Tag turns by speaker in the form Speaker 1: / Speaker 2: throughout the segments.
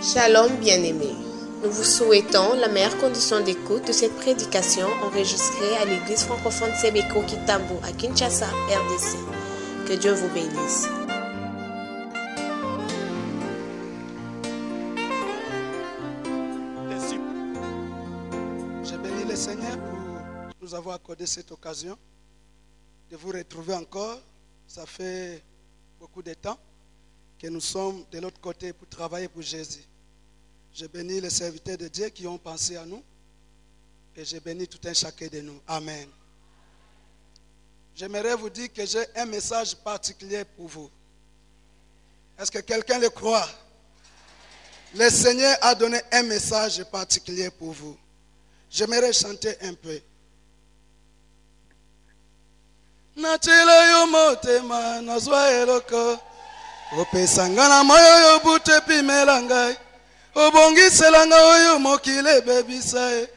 Speaker 1: Shalom bien-aimés, nous vous souhaitons la meilleure condition d'écoute de cette prédication enregistrée à l'église francophone Sebeko Kitambo à Kinshasa, RDC. Que Dieu vous bénisse.
Speaker 2: Je bénis le Seigneur pour nous avoir accordé cette occasion de vous retrouver encore. Ça fait beaucoup de temps que nous sommes de l'autre côté pour travailler pour Jésus. Je bénis les serviteurs de Dieu qui ont pensé à nous et je bénis tout un chacun de nous. Amen. J'aimerais vous dire que j'ai un message particulier pour vous. Est-ce que quelqu'un le croit? Le Seigneur a donné un message particulier pour vous. J'aimerais chanter un peu. Natila yo motema nazwa eloko opesanga na moyo yo bute pimela ngai obongisela nga oyo mokili ebebisa e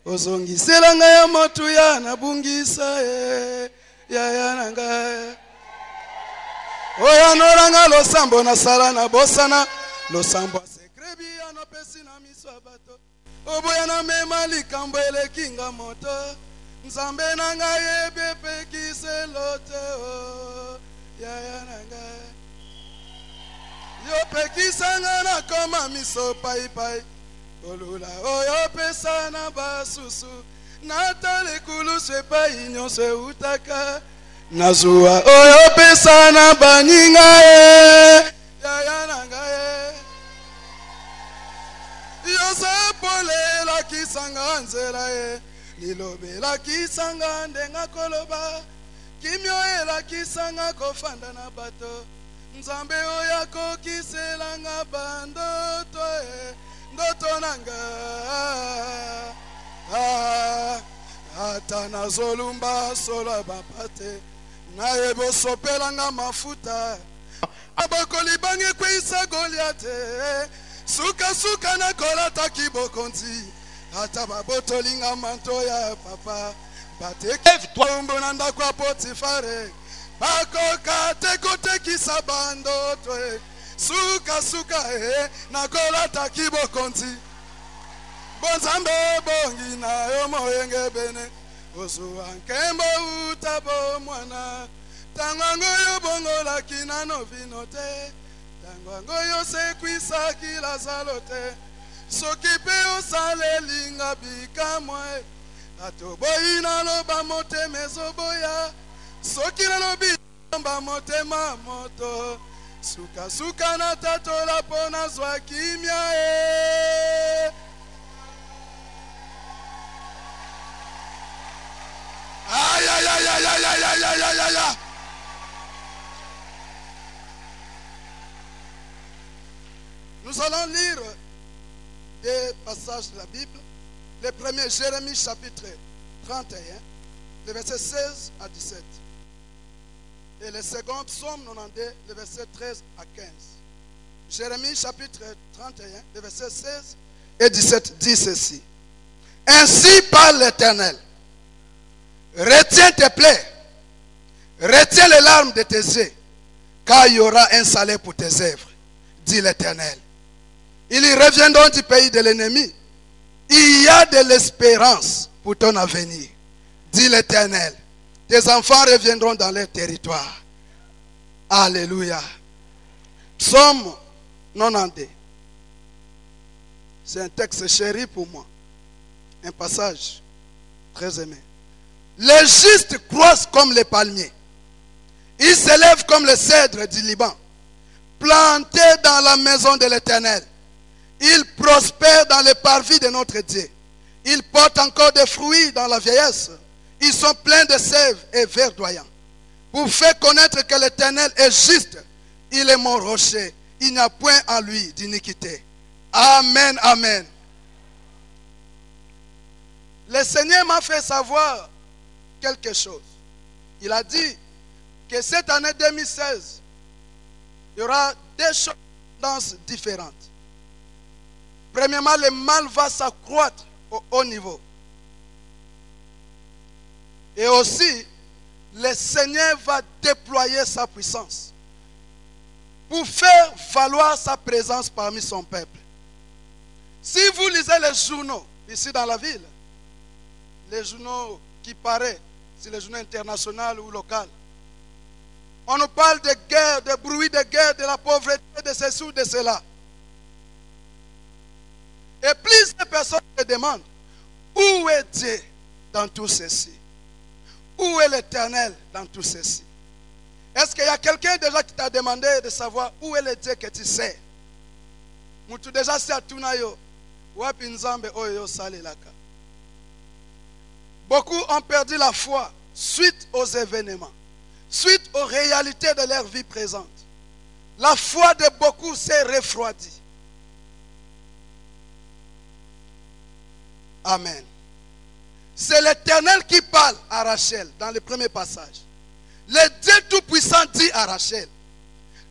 Speaker 2: ozongisela nga ya motu ya nabungisa e yaya na ngai oyo noranga losambo nasala na bosana losambo asekrebi anopesi na miso ya bato oboya na mema likambo elekinga moto nzambe na ngai ebepekise lote o yaya na ngai yo pekisanga na koma miso pai olula oyo pesa na basusu natale kulusu epai nyonso eutaka nazuwa oyo pesa na baninga e yaya na ngai yosepolelakisanga nzela e lilobelakisanga ndenga koloba kimio elakisanga kofanda na bato nzambe oyo akokiselanga bandoto e ndoto nanga ata nazolumba solo bapate nayebosopelanga mafuta abokoli bange kwisa Goliate suka na kolata kibokonzi ata babotolinga manto ya papa bateke mbona ndakwa Potifare bakoka tekotekisa bandoto e suka e nakolata kibokonzi bonzambe bongi na yo moyenge bene ozuwa nkembo utabo mwana tangwango yo bongola kinano vinote tangwango yo sekwisa kila salote soki pe osalelinga bikamwe atoboyi naloba motema ezoboya soki nalobi naloba motema moto suka na tatola mpo nazwa kimia e ayayayayayayayayaya. Nous allons lire des passages de la Bible. Le premier, Jérémie chapitre 31, le verset 16 à 17. Et le second, Psaume 92, le verset 13 à 15. Jérémie chapitre 31, le verset 16 et 17 dit ceci. Ainsi parle l'Éternel. Retiens tes plaies, retiens les larmes de tes yeux, car il y aura un salaire pour tes œuvres, dit l'Éternel. Ils reviendront du pays de l'ennemi. Il y a de l'espérance pour ton avenir, dit l'Éternel. Tes enfants reviendront dans leur territoire. Alléluia. Psaume 92. C'est un texte chéri pour moi. Un passage très aimé. Les justes croissent comme les palmiers. Ils s'élèvent comme les cèdres du Liban, plantés dans la maison de l'Éternel. Ils prospèrent dans les parvis de notre Dieu. Ils portent encore des fruits dans la vieillesse. Ils sont pleins de sève et verdoyants. Pour faire connaître que l'Éternel est juste, il est mon rocher. Il n'y a point en lui d'iniquité. Amen, amen. Le Seigneur m'a fait savoir quelque chose. Il a dit que cette année 2016, il y aura des choses différentes. Premièrement, le mal va s'accroître au haut niveau. Et aussi, le Seigneur va déployer sa puissance pour faire valoir sa présence parmi son peuple. Si vous lisez les journaux ici dans la ville, les journaux qui paraissent, c'est les journaux internationaux ou locaux, on nous parle de guerre, de bruit de guerre, de la pauvreté, de ceci ou de cela. Et plusieurs personnes se demandent, où est Dieu dans tout ceci? Où est l'Éternel dans tout ceci? Est-ce qu'il y a quelqu'un déjà qui t'a demandé de savoir où est le Dieu que tu sais? Mutu déjà si atunayo, wapi nzambe oyo salelaka. Beaucoup ont perdu la foi suite aux événements, suite aux réalités de leur vie présente. La foi de beaucoup s'est refroidie. Amen. C'est l'Éternel qui parle à Rachel dans le premier passage. Le Dieu Tout-Puissant dit à Rachel,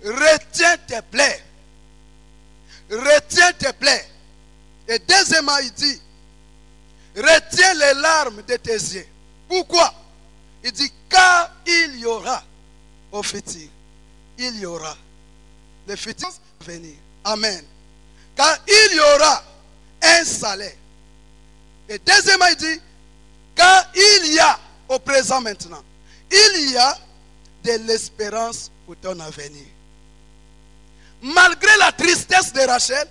Speaker 2: retiens tes plaies. Retiens tes plaies. Et deuxièmement, il dit, retiens les larmes de tes yeux. Pourquoi? Il dit, car il y aura au futur, il y aura le futur venir. Amen. Car il y aura un salaire. Et deuxièmement, il dit, car il y a au présent maintenant, il y a de l'espérance pour ton avenir. Malgré la tristesse de Rachel,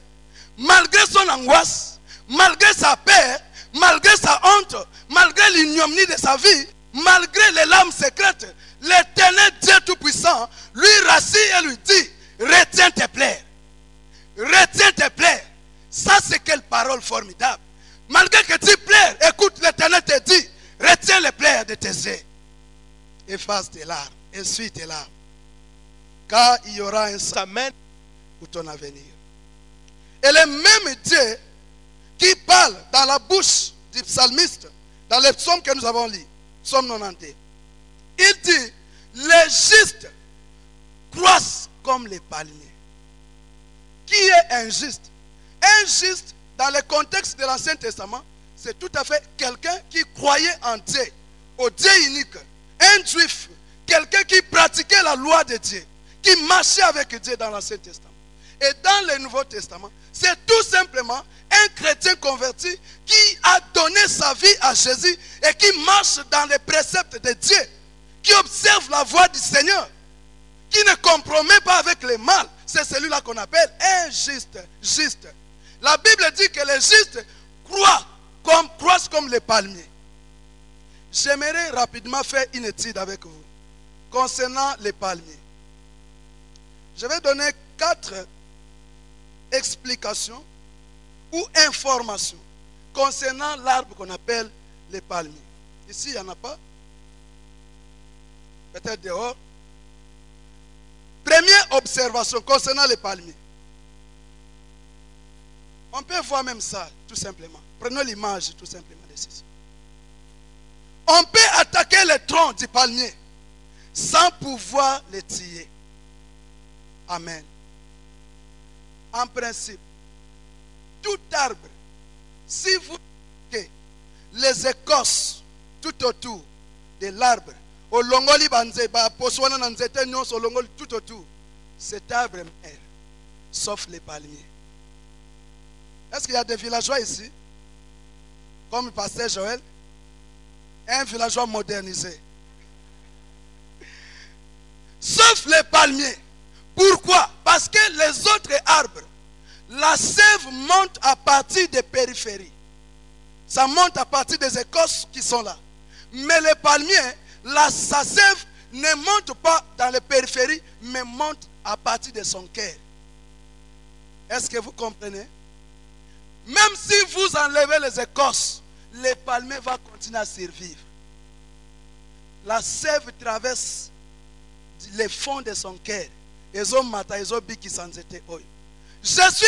Speaker 2: malgré son angoisse, malgré sa peur, malgré sa honte, malgré l'ignominie de sa vie, malgré les larmes secrètes, l'Éternel Dieu Tout-Puissant lui rassure et lui dit, retiens tes plaies. Retiens tes plaies. Ça, c'est quelle parole formidable. Malgré que tu pleures, écoute, l'Éternel te dit, retiens les plaies de tes yeux. Efface tes larmes, essuie tes larmes. Car il y aura un samen pour ton avenir. Et le même Dieu qui parle dans la bouche du psalmiste, dans les psaumes que nous avons lus, psaume 90, il dit, les justes croissent comme les palmiers. Qui est injuste? Injuste, dans le contexte de l'Ancien Testament, c'est tout à fait quelqu'un qui croyait en Dieu, au Dieu unique, un juif, quelqu'un qui pratiquait la loi de Dieu, qui marchait avec Dieu dans l'Ancien Testament. Et dans le Nouveau Testament, c'est tout simplement un chrétien converti qui a donné sa vie à Jésus et qui marche dans les préceptes de Dieu, qui observe la voie du Seigneur, qui ne compromet pas avec le mal. C'est celui-là qu'on appelle un juste. La Bible dit que les justes croissent comme les palmiers. J'aimerais rapidement faire une étude avec vous concernant les palmiers. Je vais donner 4 explications ou informations concernant l'arbre qu'on appelle les palmiers. Ici, il n'y en a pas. Peut-être dehors. Première observation concernant les palmiers. On peut voir même ça, tout simplement. Prenons l'image, tout simplement, de ceci. On peut attaquer le tronc du palmier sans pouvoir le tirer. Amen. En principe, tout arbre, si vous attaquez les écorces tout autour de l'arbre, tout autour, cet arbre meurt, sauf les palmiers. Est-ce qu'il y a des villageois ici, comme le pasteur Joël, un villageois modernisé? Sauf les palmiers. Pourquoi? Parce que les autres arbres, la sève monte à partir des périphéries. Ça monte à partir des écorces qui sont là. Mais les palmiers, sa sève ne monte pas dans les périphéries, mais monte à partir de son cœur. Est-ce que vous comprenez? Même si vous enlevez les écorces, les palmiers vont continuer à survivre. La sève traverse les fonds de son cœur. Je suis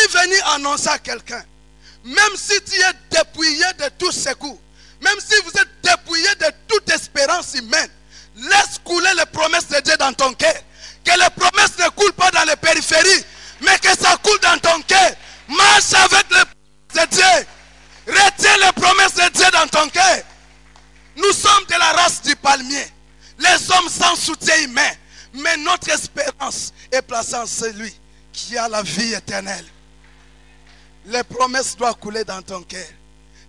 Speaker 2: venu annoncer à quelqu'un, même si tu es dépouillé de tous ces coups, même si vous êtes dépouillé de toute espérance humaine, laisse couler les promesses de Dieu dans ton cœur. Que les promesses ne coulent pas dans les périphéries, mais que ça coule dans ton cœur. Marche avec les promesses de Dieu. Retiens les promesses de Dieu dans ton cœur. Nous sommes de la race du palmier, les hommes sans soutien humain. Mais notre espérance est placée en celui qui a la vie éternelle. Les promesses doivent couler dans ton cœur.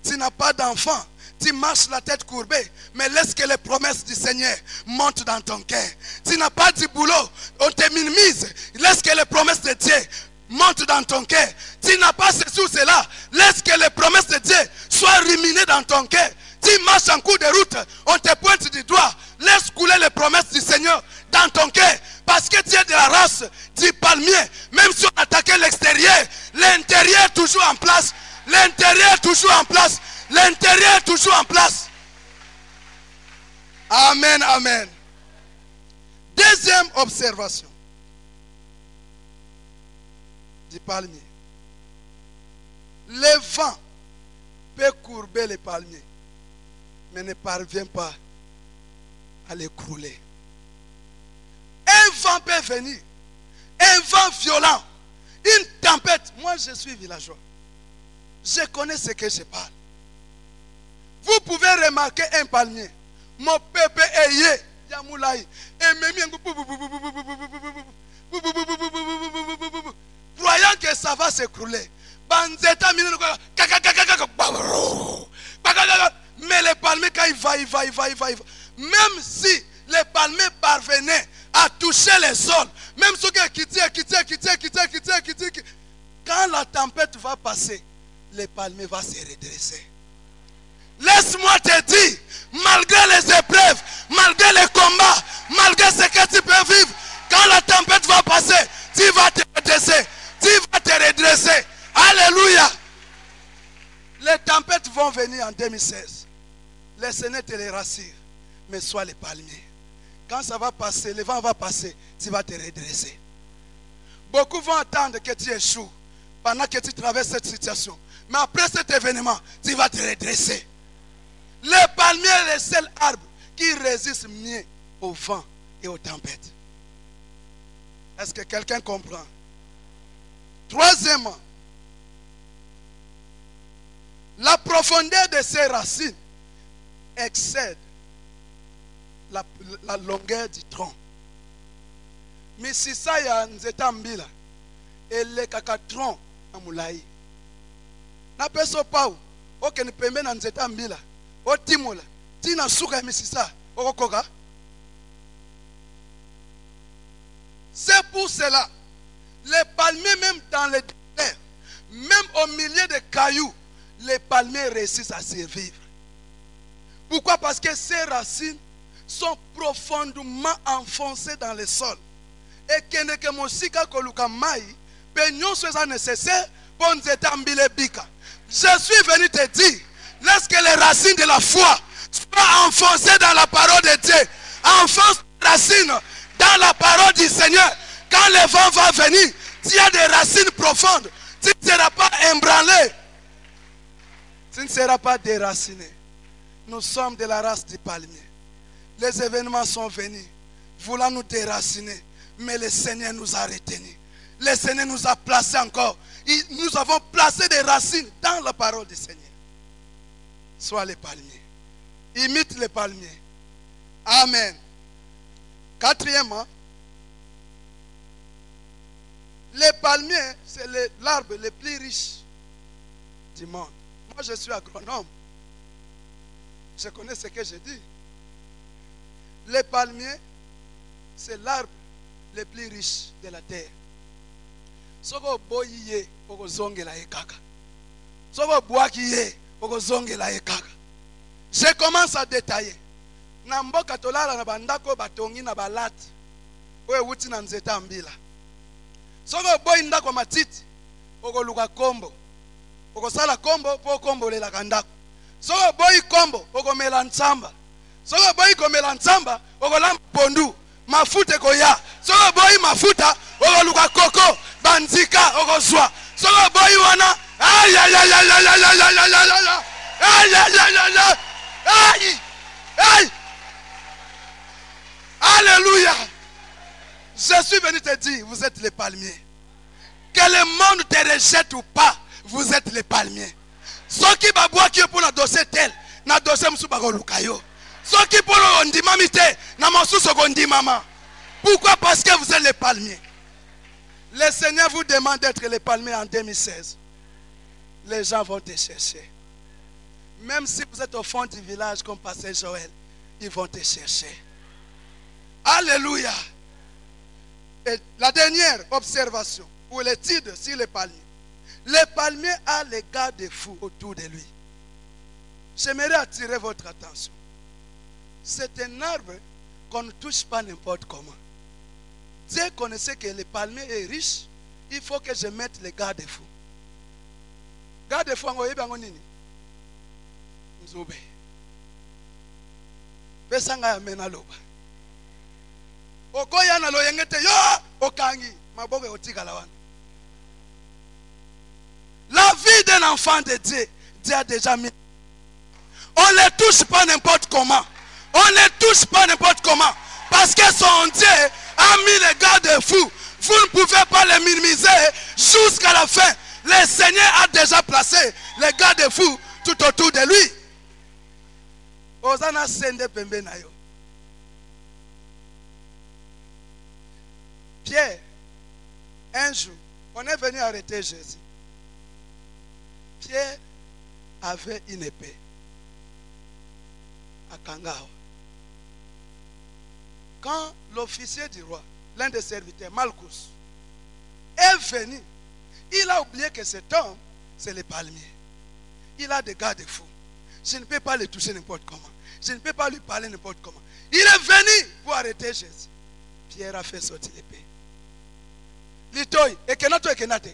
Speaker 2: Tu n'as pas d'enfant, tu marches la tête courbée, mais laisse que les promesses du Seigneur montent dans ton cœur. Tu n'as pas du boulot, on te minimise, laisse que les promesses de Dieu montent dans ton cœur. Tu n'as pas ceci ou cela, laisse que les promesses de Dieu soient ruminées dans ton cœur. Tu marches en cours de route, on te pointe du doigt, laisse couler les promesses du Seigneur dans ton cœur. Parce que tu es de la race du palmier. Même si on attaquait l'extérieur, l'intérieur est toujours en place. L'intérieur est toujours en place. L'intérieur est toujours en place. Amen, amen. Deuxième observation du palmier. Le vent peut courber les palmiers, mais ne parvient pas à l'écrouler. Un vent peut venir, un vent violent, une tempête. Moi, je suis villageois. Je connais ce que je parle. Vous pouvez remarquer un palmier. Mon peuple est yé. Yamoulaï. Croyant que ça va s'écrouler. Mais le palmier, quand il va. Même si les palmiers parvenaient à toucher les sols, même ceux qui quand la tempête va passer, les palmiers vont se redresser. Laisse-moi te dire, malgré les épreuves, malgré les combats, malgré ce que tu peux vivre, quand la tempête va passer, tu vas te redresser. Tu vas te redresser. Alléluia. Les tempêtes vont venir en 2016. Le Seigneur te les rassure. Mais sois les palmiers. Quand ça va passer, le vent va passer, tu vas te redresser. Beaucoup vont attendre que tu échoues pendant que tu traverses cette situation. Mais après cet événement, tu vas te redresser. Le palmier est le seul arbre qui résiste mieux au vent et aux tempêtes. Est-ce que quelqu'un comprend? Troisièmement, la profondeur de ses racines excède la longueur du tronc. Mais si ça y a nzeta mbila, ele kaka tronc amulai. Na peso pau, oke ni pembe na nzeta mbila, o timola, tina suka misisa, okoka. C'est pour cela, les palmiers même dans les déserts, même au milieu des cailloux, les palmiers réussissent à survivre. Pourquoi? Parce que ces racines sont profondément enfoncées dans le sol. Et que mosika koluka mai, penyon soit nécessaire pour nous établir bika. Je suis venu te dire, laisse que les racines de la foi soient enfoncées dans la parole de Dieu. Enfonce les racines dans la parole du Seigneur. Quand le vent va venir, tu as des racines profondes. Tu ne seras pas ébranlé. Tu ne seras pas déraciné. Nous sommes de la race du palmier. Les événements sont venus, voulant nous déraciner, mais le Seigneur nous a retenus. Le Seigneur nous a placés encore. Nous avons placé des racines dans la parole du Seigneur. Sois les palmiers. Imite les palmiers. Amen. Quatrièmement, les palmiers, c'est l'arbre le plus riche du monde. Moi, je suis agronome. Je connais ce que je dis. Les palmiers, c'est l'arbre le plus riche de la terre. Soko boyiye okozongela ekaka. Soko boakiye okozongela ekaka. Je commence à détailler. Na mboka tolala na bandako batongi na balati. Oye wuti na nzeta mbila. Soko boyi ndako matiti okoluka kombo. Okosala kombo po kombo lela kandako. Soko boyi kombo okomela ntsamba. Soko boyi komela ntsamba okolamba pondu. Mafuta koya. Soko boyi mafuta okoluka koko banzika okozwa. Soko boyi wana ay ay ay ay ay ay ay ay ay ay ay ay ay. Alléluia. Je suis venu te dire, vous êtes les palmiers. Que le monde te rejette ou pas, vous êtes les palmiers. Ceux qui va boire qui pour la dossier tel, na dossier msuba lukayo. Ceux qui pour le ondimamite, na masu gondimama. Pourquoi? Parce que vous êtes les palmiers. Le Seigneur vous demande d'être les palmiers en 2016. les gens vont te chercher. Même si vous êtes au fond du village comme Pasteur Joël, ils vont te chercher. Alléluia. Et la dernière observation, ou l'étude sur les palmiers. Les palmiers a les garde-fous autour de lui. J'aimerais attirer votre attention. C'est un arbre qu'on ne touche pas n'importe comment. Dieu connaissait que le palmier est riche. Il faut que je mette les garde-fous. Garde-fous, on va nini? Nzube. Besanga ya mena loba. Okoya na loyengete yo okangi maboge otikala wana. La vie d'un enfant de Dieu, Dieu a déjà mis. On ne les touche pas n'importe comment. On ne les touche pas n'importe comment. Parce que son Dieu a mis les garde-fous. Vous ne pouvez pas les minimiser jusqu'à la fin. Le Seigneur a déjà placé les garde-fous tout autour de lui. Osana sende pembe na yo. Pierre, un jour, on est venu arrêter Jésus. Pierre avait une épée à Kangao. Quand l'officier du roi, l'un des serviteurs, Malchus, est venu, il a oublié que cet homme, c'est le palmier. Il a des garde-fous. Je ne peux pas le toucher n'importe comment. Je ne peux pas lui parler n'importe comment. Il est venu pour arrêter Jésus. Pierre a fait sortir l'épée. Litoy, ekenato ekenate.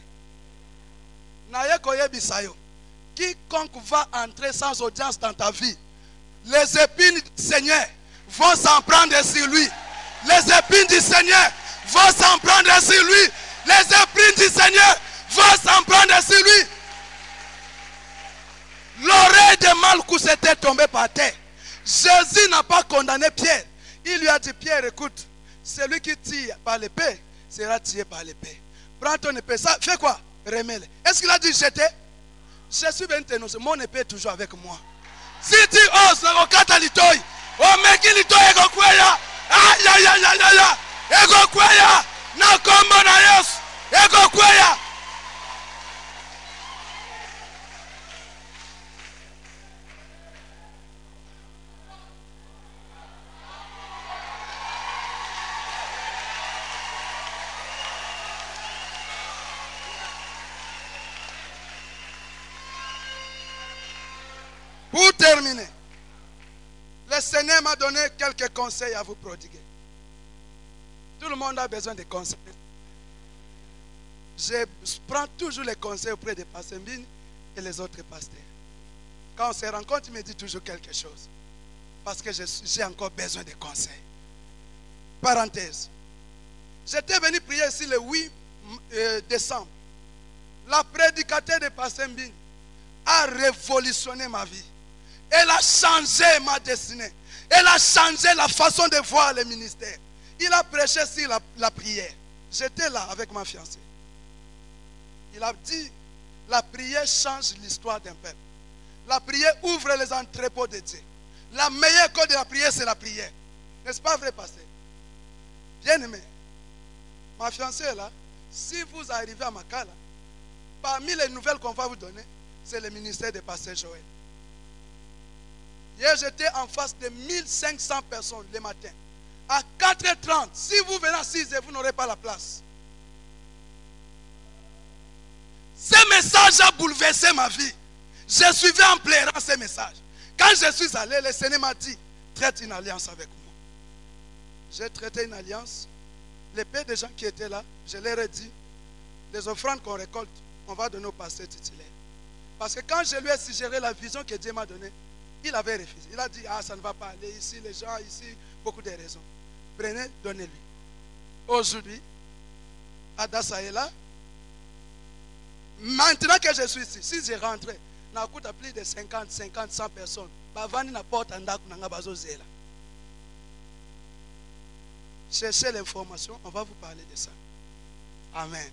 Speaker 2: Naye koye bisayo. Quiconque va entrer sans audience dans ta vie, les épines du Seigneur vont s'en prendre sur lui. Les épines du Seigneur vont s'en prendre sur lui. Les épines du Seigneur vont s'en prendre sur lui. L'oreille de Malchus était tombée par terre. Jésus n'a pas condamné Pierre. Il lui a dit, Pierre, écoute, celui qui tire par l'épée sera tiré par l'épée. Prends ton épée. Ça fait quoi? Remets-le. Est-ce qu'il a dit jeter? Je suis bien ténor. Mon épée est toujours avec moi. Si tu oses, le kata litoy. O meki litoy ego kweya. Aïe aïe aïe aïe aïe. Ego kweya. Na kombo na Yesu. Ego kweya. Pour terminer, le Seigneur m'a donné quelques conseils à vous prodiguer. Tout le monde a besoin de conseils. Je prends toujours les conseils auprès des pasteurs Mbini et les autres pasteurs. Quand on se rencontre, il me dit toujours quelque chose. Parce que j'ai encore besoin de conseils. Parenthèse. J'étais venu prier ici le 8 décembre. La prédicateur de pasteur Mbini a révolutionné ma vie. Elle a changé ma destinée. Elle a changé la façon de voir le ministère. Il a prêché sur la prière. J'étais là avec ma fiancée. Il a dit, la prière change l'histoire d'un peuple. La prière ouvre les entrepôts de Dieu. La meilleure cause de la prière, c'est la prière. N'est-ce pas vrai, pasteur? Bien aimé, ma fiancée est là. Si vous arrivez à Makala, parmi les nouvelles qu'on va vous donner, c'est le ministère de pasteur Joël. Hier, j'étais en face de 1500 personnes le matin. À 4h30, si vous venez à 6h, vous n'aurez pas la place. Ce message a bouleversé ma vie. Je suivais en pleurant ce message. Quand je suis allé, le Seigneur m'a dit, traite une alliance avec moi. J'ai traité une alliance. Les pères des gens qui étaient là, je leur ai dit, les offrandes qu'on récolte, on va donner au pasteur titulaire. Parce que quand je lui ai suggéré la vision que Dieu m'a donnée, il avait refusé. Il a dit, ah, ça ne va pas aller ici, les gens, ici, beaucoup de raisons. Prenez, donnez-lui. Aujourd'hui, Adassa est là. Maintenant que je suis ici, si je rentre, n'a coûté plus de 50, 100 personnes. Bavani na porte andaku nanga bazozela. Cherchez l'information, on va vous parler de ça. Amen.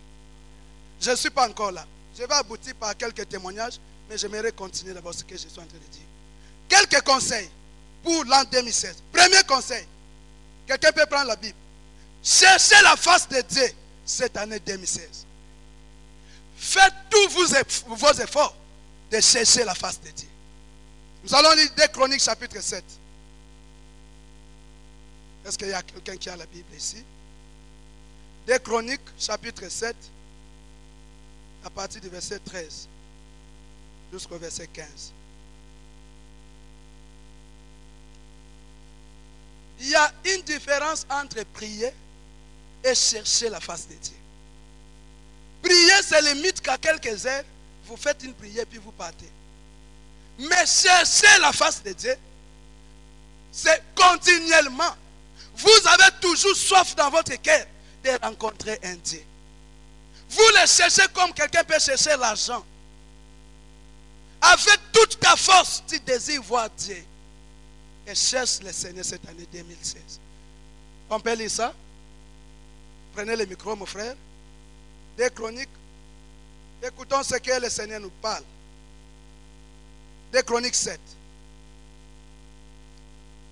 Speaker 2: Je ne suis pas encore là. Je vais aboutir par quelques témoignages, mais j'aimerais continuer d'abord ce que je suis en train de dire. Quelques conseils pour l'an 2016. Premier conseil. Quelqu'un peut prendre la Bible. Cherchez la face de Dieu cette année 2016. Faites tous vos efforts de chercher la face de Dieu. Nous allons lire 2 Chroniques chapitre 7. Est-ce qu'il y a quelqu'un qui a la Bible ici? 2 Chroniques chapitre 7, à partir du verset 13 jusqu'au verset 15. Il y a une différence entre prier et chercher la face de Dieu. Prier, c'est limite qu'à quelques heures, vous faites une prière puis vous partez. Mais chercher la face de Dieu, c'est continuellement. Vous avez toujours soif dans votre cœur de rencontrer un Dieu. Vous le cherchez comme quelqu'un peut chercher l'argent. Avec toute ta force, tu désires voir Dieu. Et cherche le Seigneur cette année 2016. On peut lire ça? Prenez le micro, mon frère. 2 Chroniques. Écoutons ce que le Seigneur nous parle. 2 Chroniques 7.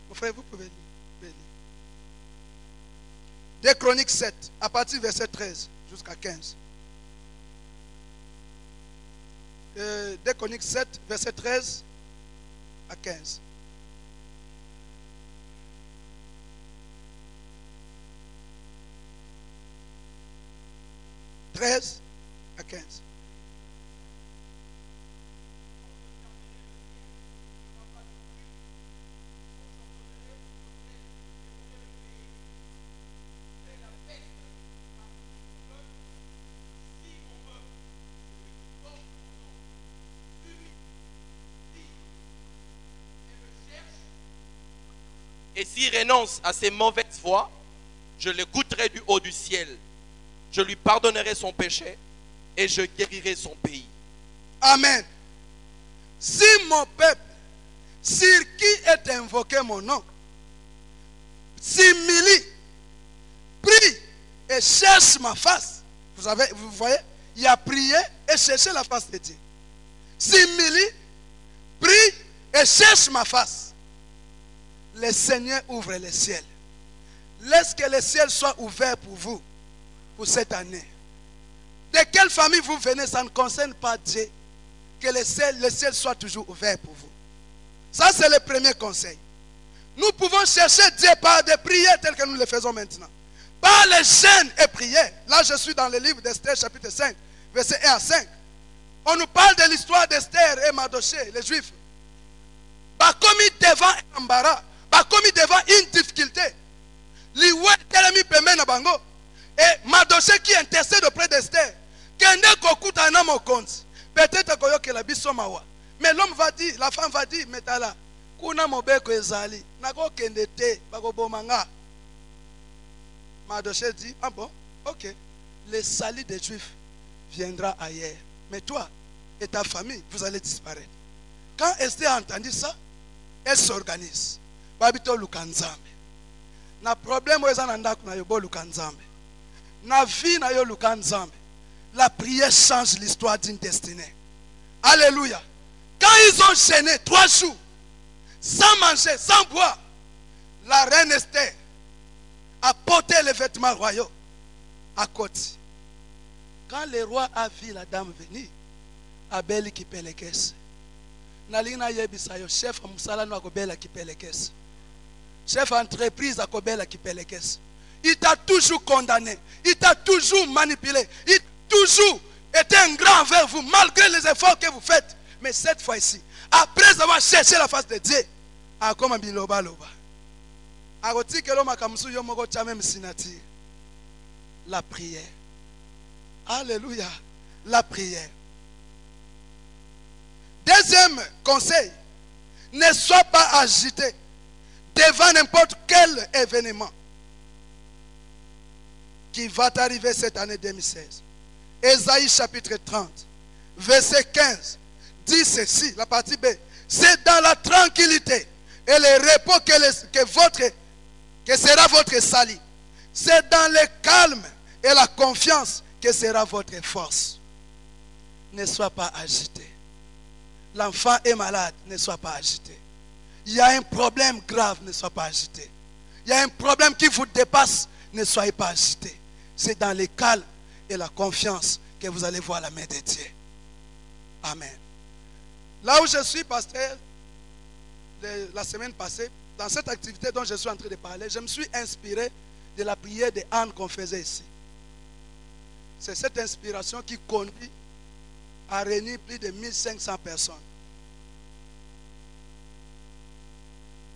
Speaker 2: Mon frère, vous pouvez lire. 2 Chroniques 7, à partir du verset 13 jusqu'à 15. 2 Chroniques 7, verset 13 à 15. « 13 à 15.
Speaker 3: Et s'il renonce à ses mauvaises voies, je le goûterai du haut du ciel. Je lui pardonnerai son péché et je guérirai son pays. »
Speaker 2: Amen. Si mon peuple, sur qui est invoqué mon nom, s'humilie, prie et cherche ma face. Vous voyez, il a prié et cherché la face de Dieu. S'humilie, prie et cherche ma face. Le Seigneur ouvre le ciel. Laisse que le ciel soit ouvert pour vous, pour cette année. De quelle famille vous venez, ça ne concerne pas Dieu. Que le ciel soit toujours ouvert pour vous. Ça, c'est le premier conseil. Nous pouvons chercher Dieu par des prières telles que nous le faisons maintenant. Par les jeûnes et prières. Là, je suis dans le livre d'Esther, chapitre 5, versets 1 à 5. On nous parle de l'histoire d'Esther et Mardochée, les Juifs. Bah, comme ils devant un embarras, bah, comme ils devant une difficulté. Et Mardochée qui intercède auprès d'Esther. Peut-être que la bisomawa. Mais l'homme va dire, la femme va dire, metala, kuna mobeko ezali, nako kendete, bako bomanga. Mardochée dit, ah bon, ok, le salut des Juifs viendra ailleurs. Mais toi et ta famille, vous allez disparaître. Quand Esther a entendu ça, elle s'organise. Babito lukanzambe. Na problème oza na ndako na yobo lukanzambe. Na vie na yo lukanzambe. La prière change l'histoire d'une destinée. Alléluia. Quand ils ont gêné 3 jours, sans manger, sans boire, la reine Esther a porté les vêtements royaux à côté. Quand le roi a vu la dame venir, Abel qui paie les caisses. Nalina yebisayo chef musala no akobela qui paie les caisses. Chef entreprise akobela qui paie les caisses. Il t'a toujours condamné, il t'a toujours manipulé, il a toujours été un grand envers vous malgré les efforts que vous faites. Mais cette fois-ci, après avoir cherché la face de Dieu, akoma biloba loba. Agotikelo makamsu yo moko chame msinati. La prière. Alléluia. La prière. Deuxième conseil, ne sois pas agité devant n'importe quel événement qui va t'arriver cette année 2016. Ésaïe chapitre 30, verset 15, dit ceci, la partie B. C'est dans la tranquillité et le repos que sera votre salut. C'est dans le calme et la confiance que sera votre force. Ne sois pas agité. L'enfant est malade, ne sois pas agité. Il y a un problème grave, ne sois pas agité. Il y a un problème qui vous dépasse, ne soyez pas agité. C'est dans le calme et la confiance que vous allez voir la main de Dieu. Amen. Là où je suis, pasteur, la semaine passée, dans cette activité dont je suis en train de parler, je me suis inspiré de la prière de Anne qu'on faisait ici. C'est cette inspiration qui conduit à réunir plus de 1500 personnes.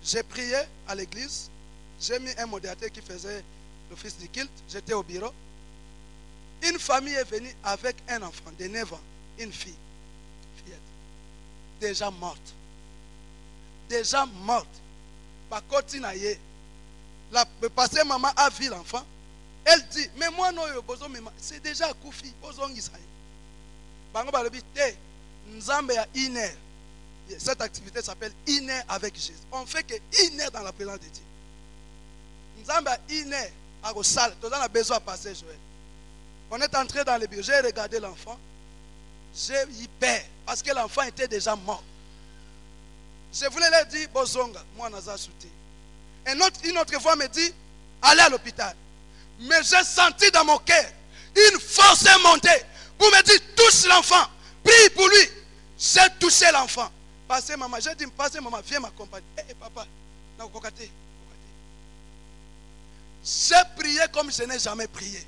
Speaker 2: J'ai prié à l'église, j'ai mis un modérateur qui faisait l'office du culte, j'étais au bureau. Une famille est venue avec un enfant de 9 ans, une fille, fillette, déjà morte. Déjà morte. Par contre, le pasteur maman a vu l'enfant. Elle dit, mais moi non, c'est déjà Koufi, cette activité s'appelle Iner avec Jésus. On fait que Iner dans la présence de Dieu. Nzamba Iner à Rossal, on a besoin de passer Joël. On est entré dans le bureau, j'ai regardé l'enfant, j'ai eu peur parce que l'enfant était déjà mort. Je voulais leur dire, Bozonga, moi Naza Souti. Une autre fois me dit, allez à l'hôpital. Mais j'ai senti dans mon cœur une force montée pour me dire, touche l'enfant, prie pour lui. J'ai touché l'enfant. Passez maman, j'ai dit, passez maman, viens m'accompagner. Eh papa, j'ai prié comme je n'ai jamais prié.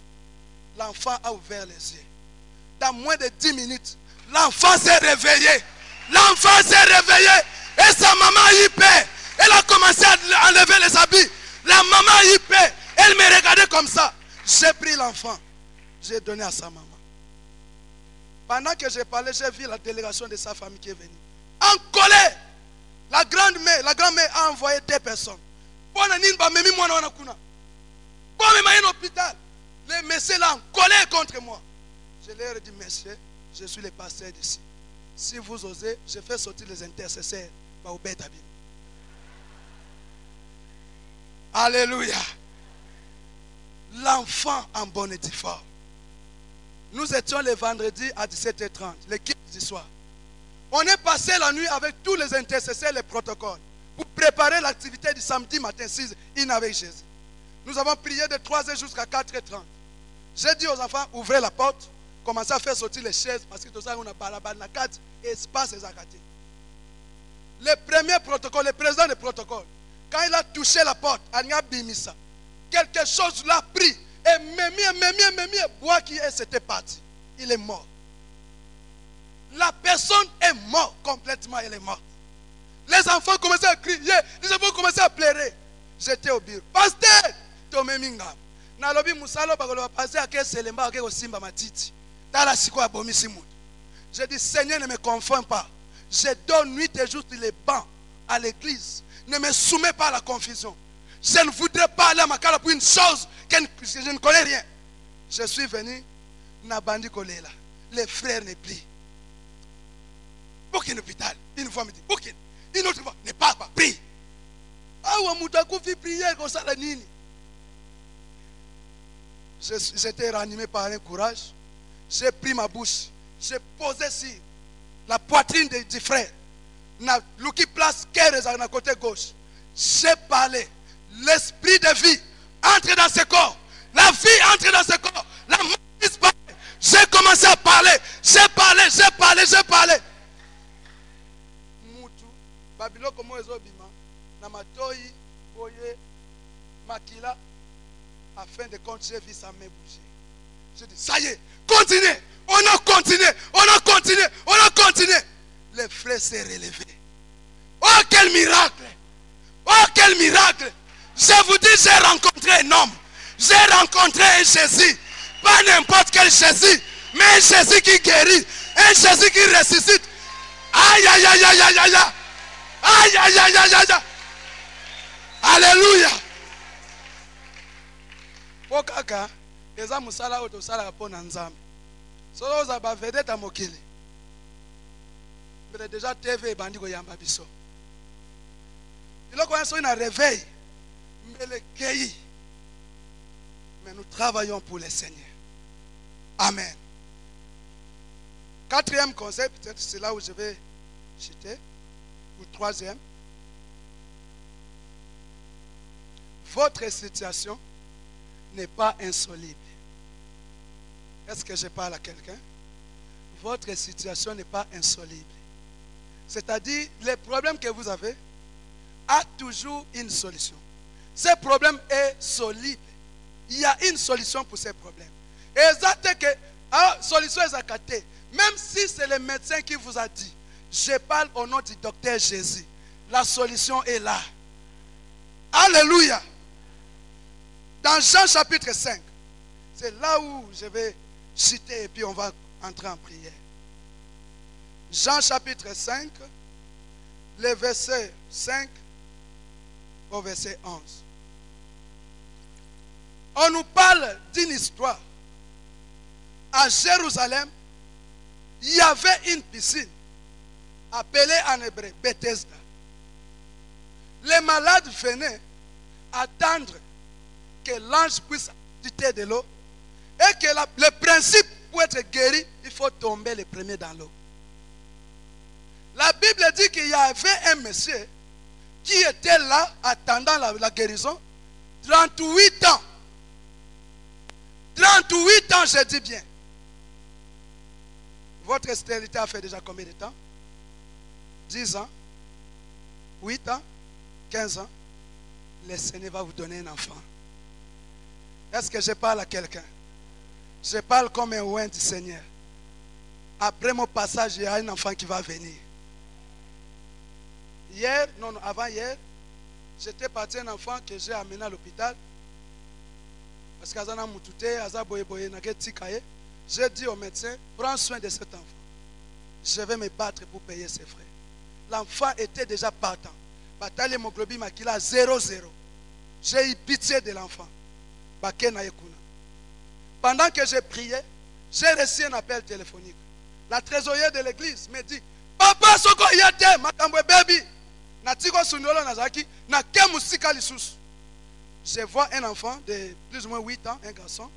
Speaker 2: L'enfant a ouvert les yeux. Dans moins de 10 minutes, l'enfant s'est réveillé. L'enfant s'est réveillé. Et sa maman a eu peur. Elle a commencé à enlever les habits. La maman a eu peur. Elle me regardait comme ça. J'ai pris l'enfant. J'ai donné à sa maman. Pendant que j'ai parlé, j'ai vu la délégation de sa famille qui est venue. En colère. La grand-mère a envoyé 2 personnes. Les messieurs là en colère contre moi. Je leur ai dit, messieurs, je suis le pasteur d'ici. Si vous osez, je fais sortir les intercesseurs. Alléluia. L'enfant en bonne et due forme. Nous étions le vendredi à 17h30, le 15 du soir. On est passé la nuit avec tous les intercesseurs, les protocoles, pour préparer l'activité du samedi matin 6, avec Jésus. Nous avons prié de 3h jusqu'à 4h30. J'ai dit aux enfants, ouvrez la porte, commencez à faire sortir les chaises, parce que tout ça, on a balabal, na 4 espaces et akaté. Le premier protocole, le président du protocole, quand il a touché la porte, Bimisa, quelque chose l'a pris, et Mémie, bois qui est, c'était parti. Il est mort. La personne est morte complètement, elle est morte. Les enfants commençaient à crier, les enfants commençaient à pleurer. J'étais au bureau. Pasteur, Tomé Mingam. Nalobi Moussalo Bagolo passé à quel Selemba à Simba Matiti. Tala Siko Abomi Simoud. Je dis, Seigneur, ne me confonds pas. Je donne nuit et jour les bancs à l'église. Ne me soumets pas à la confusion. Je ne voudrais pas aller à Makala pour une chose que je ne connais rien. Je suis venu, Nabandi Kolela. Les frères ne plient. Aucun hôpital. Une fois me dit, aucun. Une autre fois, ne parle pas, prie. Ah, Moutakou fit prier comme ça la nini. J'étais ranimé par un courage. J'ai pris ma bouche. J'ai posé sur la poitrine du frère. Luki place Kérez à côté gauche. J'ai parlé. L'esprit de vie entre dans ce corps. La vie entre dans ce corps. La mort disparaît. J'ai commencé à parler. J'ai parlé. Moutou, Babylone comme Ezobima, Namatoi, Boye, Makila, afin de compte, j'ai vu sa main bouger. Je dis, ça y est, continuez. On a continué. Le frère s'est relevé. Oh, quel miracle! Je vous dis, j'ai rencontré un homme. J'ai rencontré un Jésus. Pas n'importe quel Jésus, mais un Jésus qui guérit. Un Jésus qui ressuscite. Aïe. Alléluia. Pokaka, eza musala oto sala pona nzambe. Solo za ba vedeta mokili. Mais déjà TV bandi ko yamba biso. Iloko yanso ina réveil. Mais nous travaillons pour le Seigneur. Amen. 4e conseil, peut-être c'est là où je vais chuter. Ou 3e. Votre situation n'est pas insoluble. Est-ce que je parle à quelqu'un? Votre situation n'est pas insoluble. C'est-à-dire, les problèmes que vous avez a toujours une solution. Ce problème est solide. Il y a une solution pour ces problèmes. Exactement que la solution est acatée. Même si c'est le médecin qui vous a dit, je parle au nom du docteur Jésus. La solution est là. Alléluia. Dans Jean chapitre 5, c'est là où je vais citer et puis on va entrer en prière. Jean chapitre 5, le verset 5 au verset 11. On nous parle d'une histoire. À Jérusalem, il y avait une piscine appelée en hébreu Bethesda. Les malades venaient attendre que l'ange puisse ajouter de l'eau et que le principe pour être guéri, il faut tomber le premier dans l'eau. La Bible dit qu'il y avait un monsieur qui était là attendant la guérison 38 ans. 38 ans, je dis bien. Votre stérilité a fait déjà combien de temps? 10 ans, 8 ans, 15 ans. Le Seigneur va vous donner un enfant. Est-ce que je parle à quelqu'un? Je parle comme un oint du Seigneur. Après mon passage, il y a un enfant qui va venir. Hier, non, avant hier, j'étais parti un enfant que j'ai amené à l'hôpital. Parce que j'ai dit au médecin, prends soin de cet enfant. Je vais me battre pour payer ses frais. L'enfant était déjà partant. Bataille hémoglobine makila 0,0. J'ai eu pitié de l'enfant. Pendant que je priais, j'ai reçu un appel téléphonique. La trésorière de l'église me dit, Papa Soko Yate, Makambwe baby. Natiko Sunolo Nazaki, Nakemusika Lissus. Je vois un enfant de plus ou moins 8 ans, un garçon.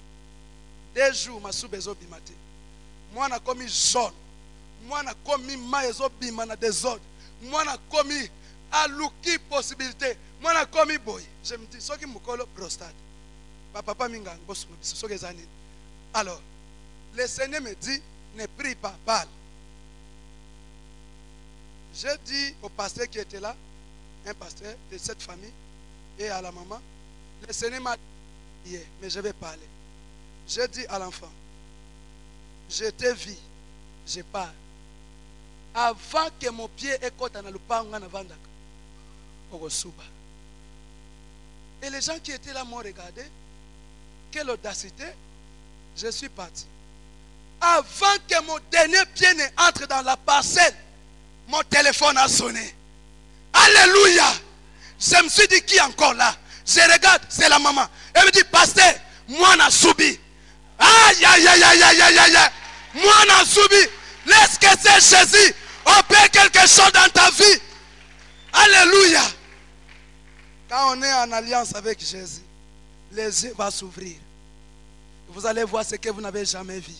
Speaker 2: 2 jours, ma soubezo bimate. Moi, na commis jaune. Moi, na commis maïzo bimana désordre. Moi, na commis alouki possibilité. Moi, na commis boy. Je me dis, ce qui me colle prostate. Papa Mingang, boss, ce que j'en ai. Alors, le Seigneur me dit, ne prie pas, parle. J'ai dit au pasteur qui était là, un pasteur de cette famille, et à la maman, le Seigneur m'a dit, mais je vais parler. J'ai dit à l'enfant, je te vis, je parle. Avant que mon pied écoute dans le pan, et les gens qui étaient là m'ont regardé. Quelle audacité. Je suis parti. Avant que mon dernier pied n'entre dans la parcelle, mon téléphone a sonné. Alléluia. Je me suis dit, qui est encore là? Je regarde, c'est la maman. Elle me dit, pasteur, moi n'a subi. Aïe, aïe, aïe, aïe, aïe, aïe, aïe. Moi n'a subi. Laisse que c'est Jésus opère quelque chose dans ta vie. Alléluia. Quand on est en alliance avec Jésus, les yeux vont s'ouvrir. Vous allez voir ce que vous n'avez jamais vu.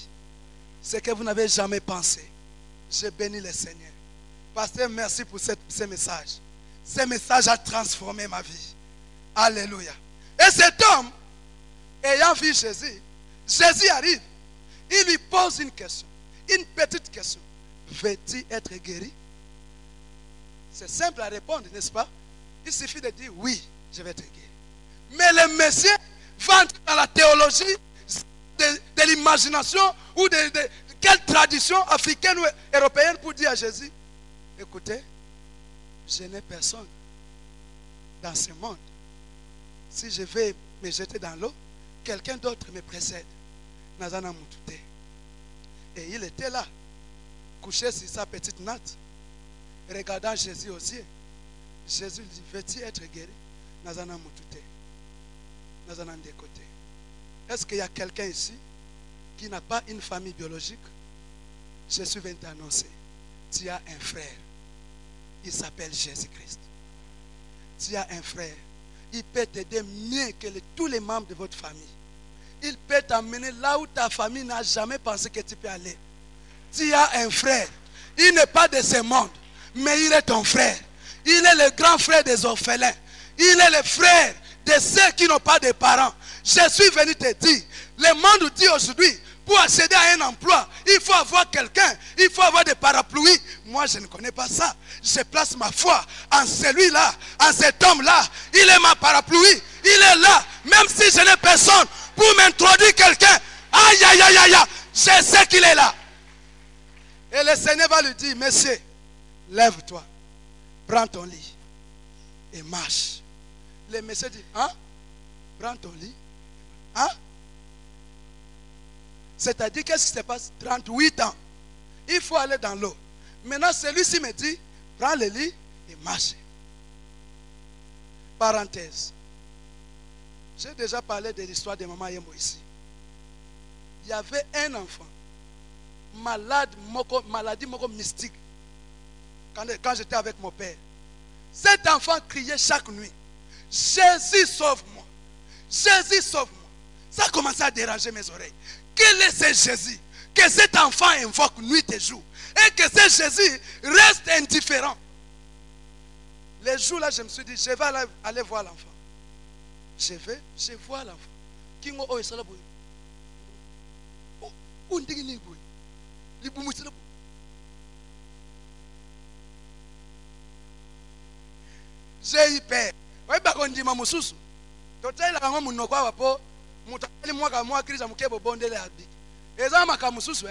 Speaker 2: Ce que vous n'avez jamais pensé. Je bénis le Seigneur. Pasteur, merci pour ce message. Ce message a transformé ma vie. Alléluia. Et cet homme, ayant vu Jésus, Jésus arrive. Il lui pose une question. Une petite question. Veux-tu être guéri? C'est simple à répondre, n'est-ce pas? Il suffit de dire oui, je vais être guéri. Mais le monsieur va entrer dans la théologie de l'imagination ou de quelle tradition africaine ou européenne pour dire à Jésus, écoutez, je n'ai personne dans ce monde. Si je vais me jeter dans l'eau, quelqu'un d'autre me précède. Et il était là, couché sur sa petite natte, regardant Jésus aux yeux. Jésus lui dit, veux-tu être guéri? Est-ce qu'il y a quelqu'un ici qui n'a pas une famille biologique? Je suis venu t'annoncer. Tu as un frère. Il s'appelle Jésus-Christ. Tu as un frère. Il peut t'aider mieux que tous les membres de votre famille. Il peut t'amener là où ta famille n'a jamais pensé que tu peux aller. Tu as un frère. Il n'est pas de ce monde, mais il est ton frère. Il est le grand frère des orphelins. Il est le frère de ceux qui n'ont pas de parents. Je suis venu te dire, le monde dit aujourd'hui, pour accéder à un emploi, il faut avoir quelqu'un, il faut avoir des parapluies. Moi, je ne connais pas ça. Je place ma foi en celui-là, en cet homme-là. Il est ma parapluie, il est là. Même si je n'ai personne pour m'introduire quelqu'un, aïe, aïe, aïe, aïe, je sais qu'il est là. Et le Seigneur va lui dire, monsieur, lève-toi, prends ton lit et marche. Le monsieur dit, hein? Prends ton lit. Hein? C'est-à-dire, qu'est-ce qui se passe? 38 ans. Il faut aller dans l'eau. Maintenant, celui-ci me dit, prends le lit et marche. Parenthèse. J'ai déjà parlé de l'histoire de Maman Yembo ici. Il y avait un enfant, maladie mystique, quand j'étais avec mon père. Cet enfant criait chaque nuit, Jésus sauve-moi, Jésus sauve-moi. Ça a commencé à déranger mes oreilles. Quel est ce Jésus que cet enfant invoque nuit et jour, et que ce Jésus reste indifférent? Les jours là, je me suis dit, je vais aller voir l'enfant. Je vois l'enfant. Kingo o esala boy. Oh, on dit ni boy. Li bu musala. J'ai eu peur. Ouais ba ko ndima mususu. Totela kangwa munoko apo mutali mwaka mwa krisa mukebo bondele abi. Eza maka mususu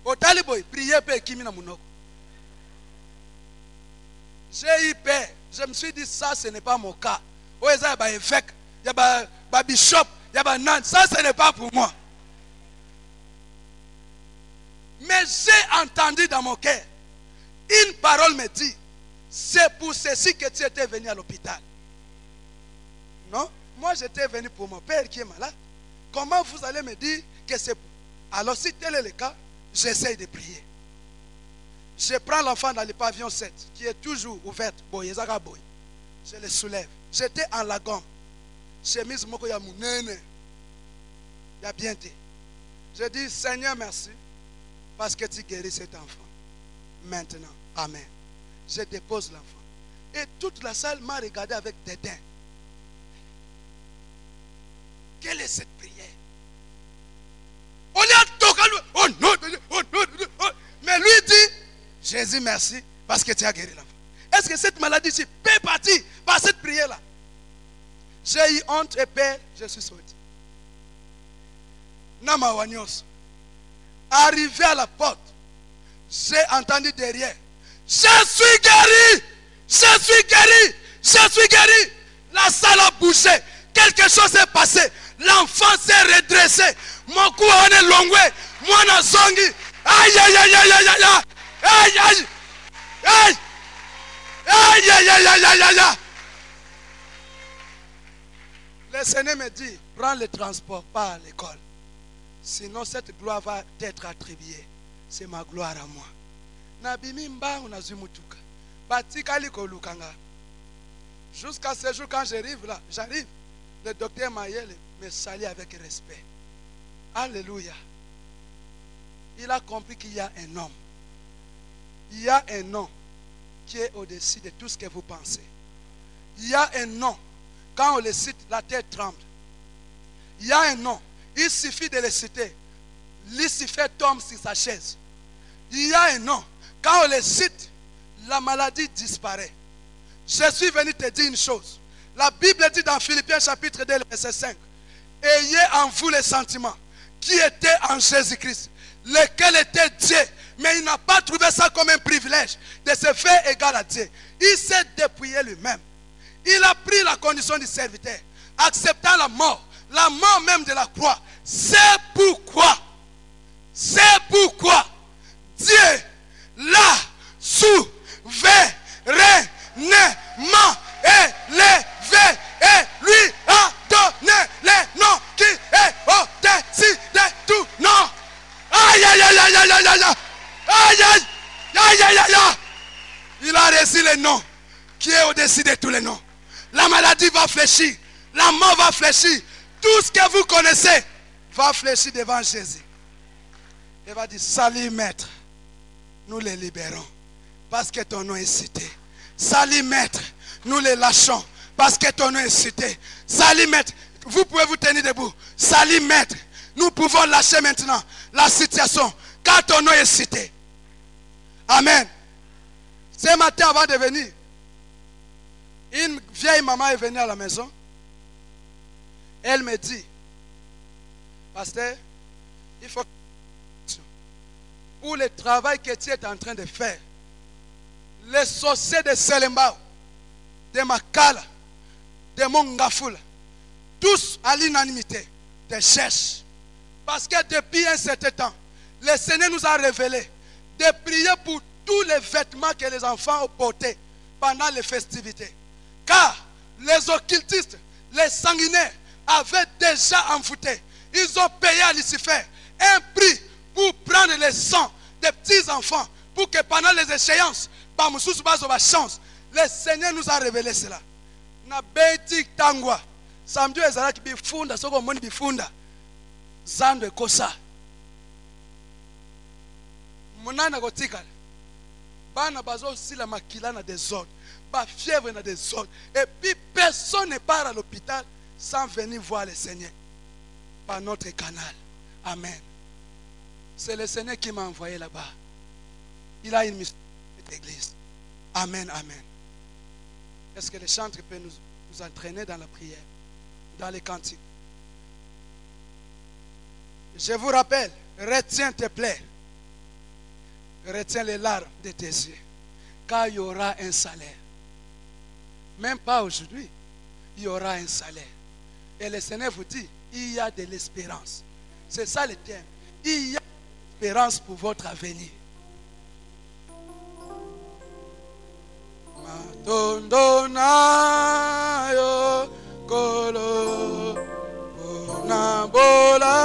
Speaker 2: Otali boy, prier pe kimi na munoko. J'ai eu peur. Je me suis dit, ça ce n'est pas mon cas. Il y a un évêque, il y a un bishop, il y a un nan. Ça ce n'est pas pour moi. Mais j'ai entendu dans mon cœur, une parole me dit, c'est pour ceci que tu étais venu à l'hôpital. Non, moi j'étais venu pour mon père qui est malade. Comment vous allez me dire que c'est pour... Alors si tel est le cas, j'essaie de prier. Je prends l'enfant dans le pavillon 7, qui est toujours ouverte. Je le soulève. J'étais en lagon. Chemise moko ya munene. Ya bien dit. Je dis, Seigneur, merci. Parce que tu guéris cet enfant. Maintenant, amen. Je dépose l'enfant. Et toute la salle m'a regardé avec dédain. Quelle est cette prière? On est oh non, oh non, mais lui dit, Jésus, merci, parce que tu as guéri l'enfant. Est-ce que cette maladie peut partir par cette prière-là? J'ai eu honte et peur, je suis sorti. Namawanyos. Arrivé à la porte, j'ai entendu derrière, je suis guéri, je suis guéri, je suis guéri. La salle a bougé, quelque chose s'est passé, l'enfant s'est redressé. Mon cou est longé, moi na zongi. Aïe aïe aïe aïe aïe aïe aïe aïe aïe aïe aïe aïe aïe aïe aïe. Le Seigneur me dit, prends le transport, pas à l'école. Sinon cette gloire va être attribuée. C'est ma gloire à moi. Nabimimba unazumutuka. Batikali kolukanga. Jusqu'à ce jour quand j'arrive là, le docteur Mayele me salue avec respect. Alléluia. Il a compris qu'il y a un homme. Il y a un nom qui est au-dessus de tout ce que vous pensez. Il y a un nom. Quand on le cite, la terre tremble. Il y a un nom. Il suffit de le citer. Lucifer tombe sur sa chaise. Il y a un nom. Quand on le cite, la maladie disparaît. Je suis venu te dire une chose. La Bible dit dans Philippiens chapitre 2, verset 5. Ayez en vous les sentiments qui étaient en Jésus-Christ, lequel était Dieu. Mais il n'a pas trouvé ça comme un privilège de se faire égal à Dieu. Il s'est dépouillé lui-même. Il a pris la condition du serviteur, acceptant la mort même de la croix. C'est pourquoi Dieu l'a souverainement élevé et lui a donné le nom qui est au-dessus de tout nom. Aïe aïe aïe aïe aïe aïe aïe aïe aïe aïe aïe aïe. Il a reçu le nom qui est au-dessus de tous les noms. La maladie va fléchir, la mort va fléchir, tout ce que vous connaissez va fléchir devant Jésus. Il va dire, salut maître, nous les libérons parce que ton nom est cité. Salut maître, nous les lâchons parce que ton nom est cité. Salut maître, vous pouvez vous tenir debout. Salut maître, nous pouvons lâcher maintenant la situation car ton nom est cité. Amen. Ce matin, avant de venir, une vieille maman est venue à la maison. Elle me dit, pasteur, il faut pour le travail que tu es en train de faire, les sorciers de Selembao, de Makala, de Mongafula, tous à l'unanimité te cherchent. Parce que depuis un certain temps, le Seigneur nous a révélé de prier pour tous les vêtements que les enfants ont portés pendant les festivités. Car les occultistes, les sanguinaires avaient déjà envoûté. Ils ont payé à Lucifer un prix pour prendre le sang des petits enfants pour que pendant les échéances, chance, le Seigneur nous a révélé cela. Na beti tangwa samedi ezalaki bifunda soko moni bifunda zando ekosa monana kotikala bana bazo sila makila na désordre ba fièvre na désordre et puis personne ne part à l'hôpital sans venir voir le Seigneur par notre canal. Amen. C'est le Seigneur qui m'a envoyé là-bas. Il a une mission d'église. Amen, amen. Est-ce que le chantre peut nous entraîner dans la prière, dans les cantiques? Je vous rappelle, retiens tes plaies, retiens les larmes de tes yeux, car il y aura un salaire. Même pas aujourd'hui, il y aura un salaire. Et le Seigneur vous dit, il y a de l'espérance. C'est ça le thème. Il y a de l'espérance pour votre avenir. Madonna yo kolo bonabola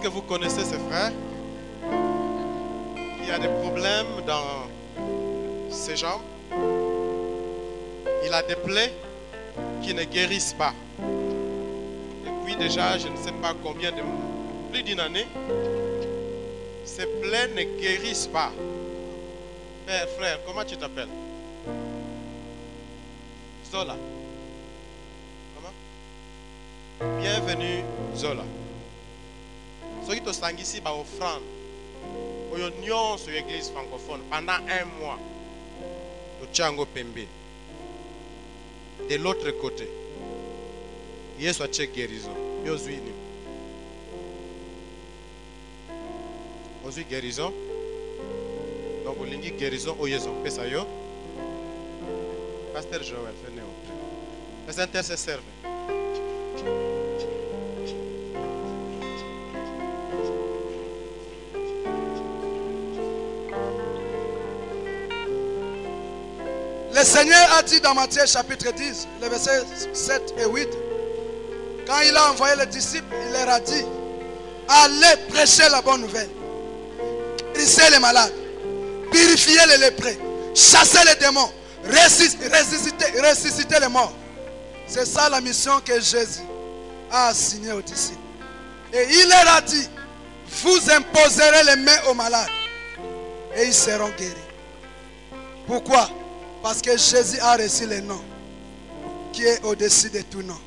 Speaker 4: Que vous connaissez ce frère qui a des problèmes dans ses jambes. Il a des plaies qui ne guérissent pas. Depuis déjà, je ne sais pas combien de plus d'une année, ces plaies ne guérissent pas. Mais frère, comment tu t'appelles? Zola. Comment? Bienvenue Zola. Ceux qui sont ici par offrande, union sur l'église francophone pendant un mois, au Tchango Pembe. De l'autre côté, il y a soit guérison. Il y a guérison. Donc, il y a guérison. Il y a Pasteur Joël, venez au plus. Les intercesseurs.
Speaker 2: Le Seigneur a dit dans Matthieu chapitre 10, les versets 7 et 8, quand il a envoyé les disciples, il leur a dit, allez prêcher la bonne nouvelle, guérissez les malades, purifiez les lépreux, chassez les démons, ressuscitez les morts. C'est ça la mission que Jésus a assignée aux disciples. Et il leur a dit, vous imposerez les mains aux malades et ils seront guéris. Pourquoi? Parce que Jésus a reçu le nom qui est au-dessus de tout nom.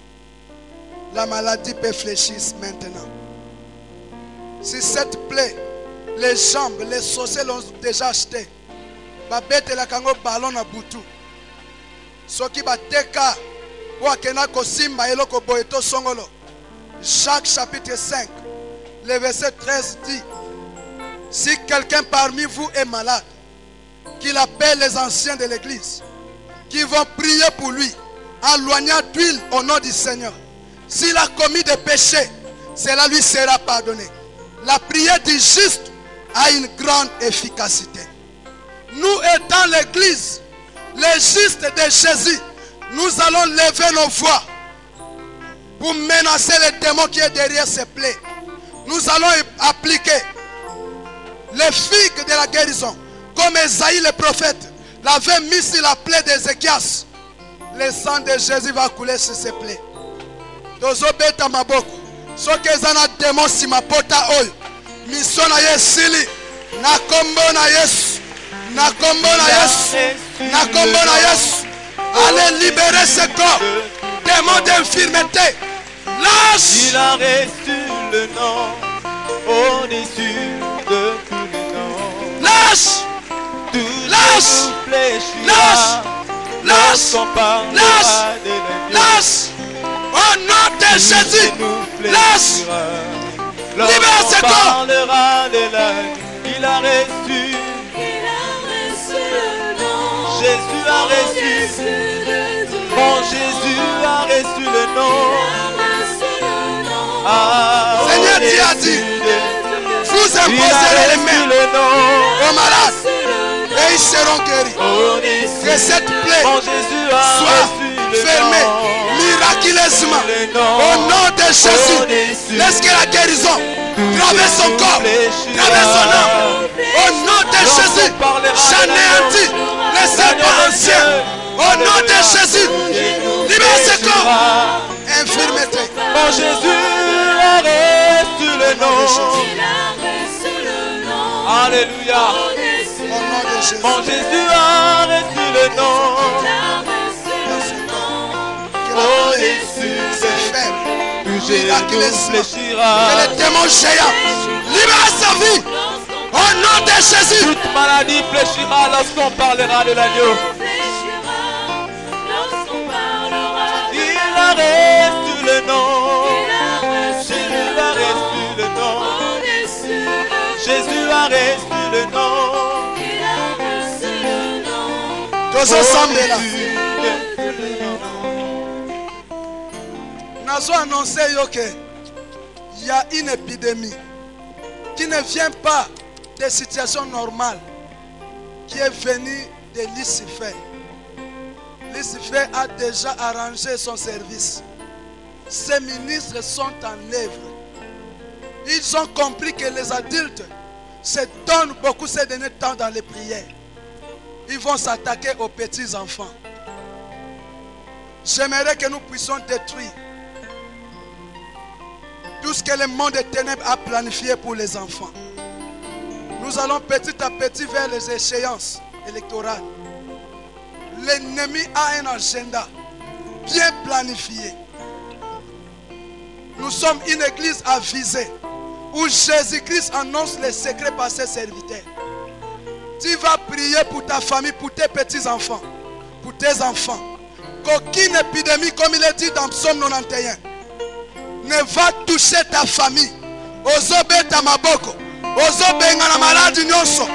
Speaker 2: La maladie peut fléchir maintenant. Si cette plaie, les jambes, les saucés l'ont déjà acheté. Babete la kango ballon à boutou. Soki bateka wakena kosimba eloko boeto songolo. Jacques chapitre 5, le verset 13 dit, si quelqu'un parmi vous est malade, qu'il appelle les anciens de l'église, qui vont prier pour lui, en loignant d'huile au nom du Seigneur. S'il a commis des péchés, cela lui sera pardonné. La prière du juste a une grande efficacité. Nous étant l'église, les justes de Jésus, nous allons lever nos voix pour menacer les démons qui est derrière ces plaies. Nous allons appliquer les figues de la guérison. Comme Esaïe le prophète l'avait mis sur la plaie d'Ézéchias, le sang de Jésus va couler sur ces plaies. Tozo beta maboko. Soki ezana démon si mapota oyo. Mission na yesili. Na kombo na Yesu. Na kombo na Yesu. Na kombo na Yesu. Allez libérer ce corps. Démon d'infirmité. Lâche.
Speaker 5: Il a reçu le nom au-dessus de tous les noms.
Speaker 2: Lâche. Lâche. Lâche. Lâche. Lâche. Lâche. Au nom de Jésus. Lâche. Libère ce corps.
Speaker 5: Il a reçu. Jésus a reçu. Mon Jésus a reçu le nom.
Speaker 2: Seigneur, tu as dit, vous imposerez les mains aux malades et ils seront guéris. Que cette plaie soit fermée miraculeusement au nom de Jésus. Laisse que la guérison traverse son corps, traverse son âme. Au nom de Jésus, j'anéantis les serpents anciens. Au nom de Jésus, libère ce corps. Infirmité.
Speaker 5: Mon Jésus a reçu le nom. Alléluia.
Speaker 2: Au nom de Jésus.
Speaker 5: Mon Jésus a reçu le nom. Au-dessus
Speaker 2: C'est faible.
Speaker 5: tout genou fléchira.
Speaker 2: Que les démons géants libèrent sa vie. Au nom de Jésus.
Speaker 5: Toute maladie fléchira lorsqu'on parlera de l'agneau. Il a reçu le nom. Jésus a reçu le nom. Jésus a reçu le nom.
Speaker 2: Tous ensemble là. Nous avons annoncé qu'il y a une épidémie qui ne vient pas des situations normales, qui est venue de Lucifer. Lucifer a déjà arrangé son service. Ses ministres sont en œuvre. Ils ont compris que les adultes se donnent beaucoup ces derniers temps dans les prières. Ils vont s'attaquer aux petits enfants. J'aimerais que nous puissions détruire tout ce que le monde des ténèbres a planifié pour les enfants. Nous allons petit à petit vers les échéances électorales. L'ennemi a un agenda bien planifié. Nous sommes une église avisée où Jésus-Christ annonce les secrets par ses serviteurs. Tu vas prier pour ta famille, pour tes petits-enfants, pour tes enfants. Qu'aucune épidémie, comme il est dit dans Psaume 91, ne va toucher ta famille. Ozobe tamaboko, ozobenga na maladi nyonso.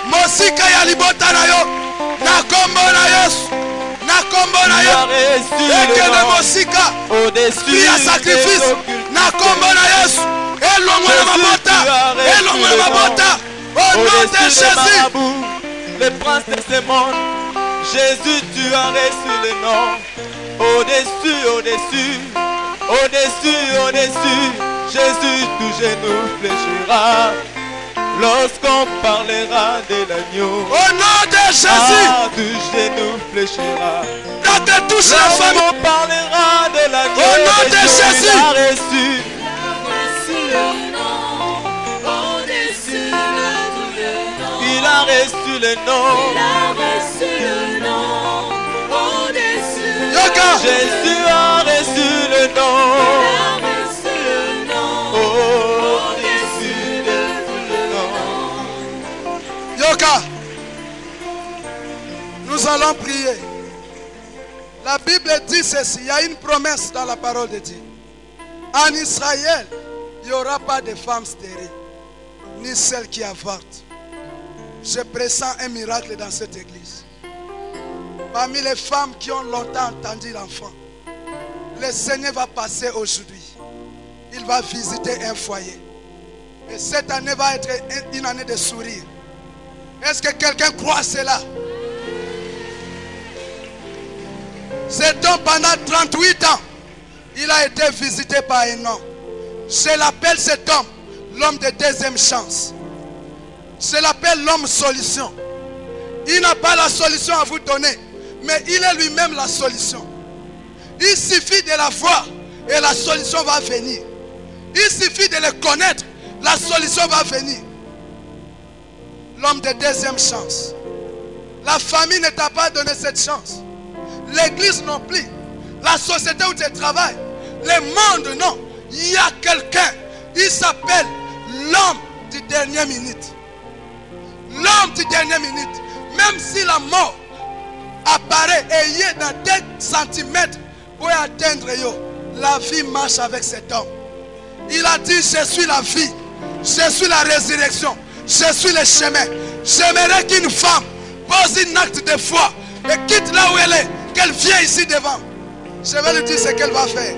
Speaker 2: Mosika ya libota na yo, na kombo na Yesu, na kombo na
Speaker 5: Tu as reçu
Speaker 2: Yesu. Ekele
Speaker 5: le nom
Speaker 2: mosika.
Speaker 5: au-dessus
Speaker 2: Pria sacrifice.
Speaker 5: des occultes.
Speaker 2: Na kombo na Yesu. Elongo na
Speaker 5: Jésus,
Speaker 2: mabota.
Speaker 5: tu as reçu
Speaker 2: Elongo na
Speaker 5: le
Speaker 2: mabota. Au nom de
Speaker 5: Au-dessus des
Speaker 2: Jésus.
Speaker 5: marabouts, les princes de ce monde. Jésus, tu as reçu le nom. Au-dessus, au-dessus, au-dessus, au-dessus. Jésus, tout genou fléchira. Lorsqu'on parlera de l'agneau,
Speaker 2: Au nom de Jésus.
Speaker 5: tout genou fléchira.
Speaker 2: Quand tu touches la famille.
Speaker 5: Lorsqu'on parlera de l'agneau,
Speaker 2: Au nom de Jésus.
Speaker 5: il a reçu. Il a reçu le nom.
Speaker 2: Yoka.
Speaker 5: Jésus a reçu le nom. Au-dessus de tout le nom.
Speaker 2: Yoka. Nous allons prier. La Bible dit ceci. Il y a une promesse dans la parole de Dieu. En Israël, il n'y aura pas de femmes stériles, ni celles qui avortent. Je pressens un miracle dans cette église. Parmi les femmes qui ont longtemps entendu l'enfant, le Seigneur va passer aujourd'hui. Il va visiter un foyer. Et cette année va être une année de sourire. Est-ce que quelqu'un croit cela? Cet homme, pendant 38 ans, il a été visité par un homme. Je l'appelle cet homme l'homme de deuxième chance. Je l'appelle l'homme solution. Il n'a pas la solution à vous donner, mais il est lui-même la solution. Il suffit de la voir et la solution va venir. Il suffit de le connaître, la solution va venir. L'homme de deuxième chance. La famille ne t'a pas donné cette chance. L'église non plus. La société où tu travailles. Le monde non. Il y a quelqu'un. Il s'appelle l'homme du dernier minute. L'homme du dernier minute. Même si la mort apparaît et il est dans 2 centimètres pour atteindre yo, la vie marche avec cet homme. Il a dit, je suis la vie. Je suis la résurrection. Je suis le chemin. J'aimerais qu'une femme pose un acte de foi et quitte là où elle est, qu'elle vienne ici devant. Je vais lui dire ce qu'elle va faire.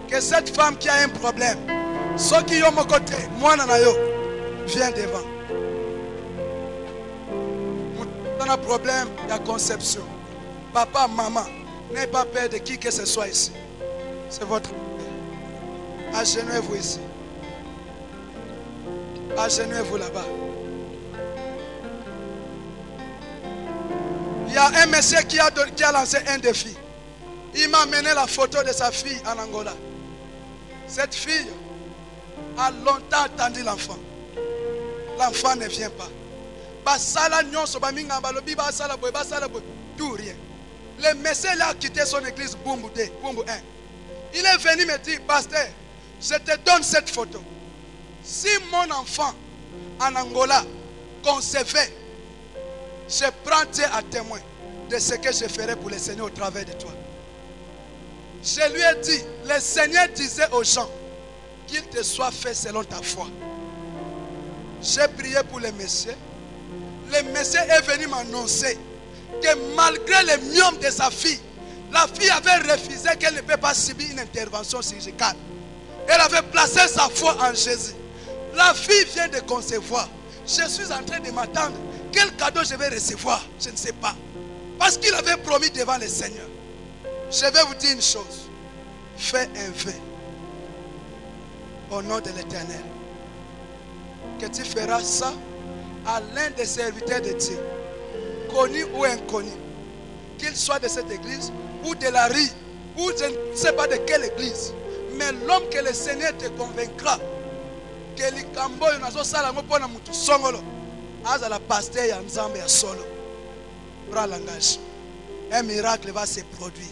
Speaker 2: Que cette femme qui a un problème, ceux qui ont mon côté, moi nanayo, viens devant. On a un problème de conception. Papa, maman, n'ayez pas peur de qui que ce soit ici. C'est votre problème. Agenouillez-vous ici. Agenouillez-vous là-bas. Il y a un monsieur qui a lancé un défi. Il m'a amené la photo de sa fille en Angola. Cette fille a longtemps attendu l'enfant. L'enfant ne vient pas. Tout rien. Le monsieur a quitté son église Bumbu 1. Il est venu me dire, pasteur, je te donne cette photo. Si mon enfant en Angola concevait, je prends Dieu à témoin de ce que je ferai pour le Seigneur au travers de toi. Je lui ai dit, le Seigneur disait aux gens qu'il te soit fait selon ta foi. J'ai prié pour le monsieur. Le monsieur est venu m'annoncer que malgré le myome de sa fille, la fille avait refusé qu'elle ne peut pas subir une intervention chirurgicale. Elle avait placé sa foi en Jésus. La fille vient de concevoir. Je suis en train de m'attendre. Quel cadeau je vais recevoir? Je ne sais pas. Parce qu'il avait promis devant le Seigneur. Je vais vous dire une chose. Fais un vœu au nom de l'Éternel. Que tu feras ça à l'un des serviteurs de Dieu, connu ou inconnu, qu'il soit de cette église ou de la rue, ou je ne sais pas de quelle église, mais l'homme que le Seigneur te convaincra que likambo yo nazo sala ngo pona mutu songolo aza la pasteur ya nzambe ya solo. Prends l'engagement. Un miracle va se produire.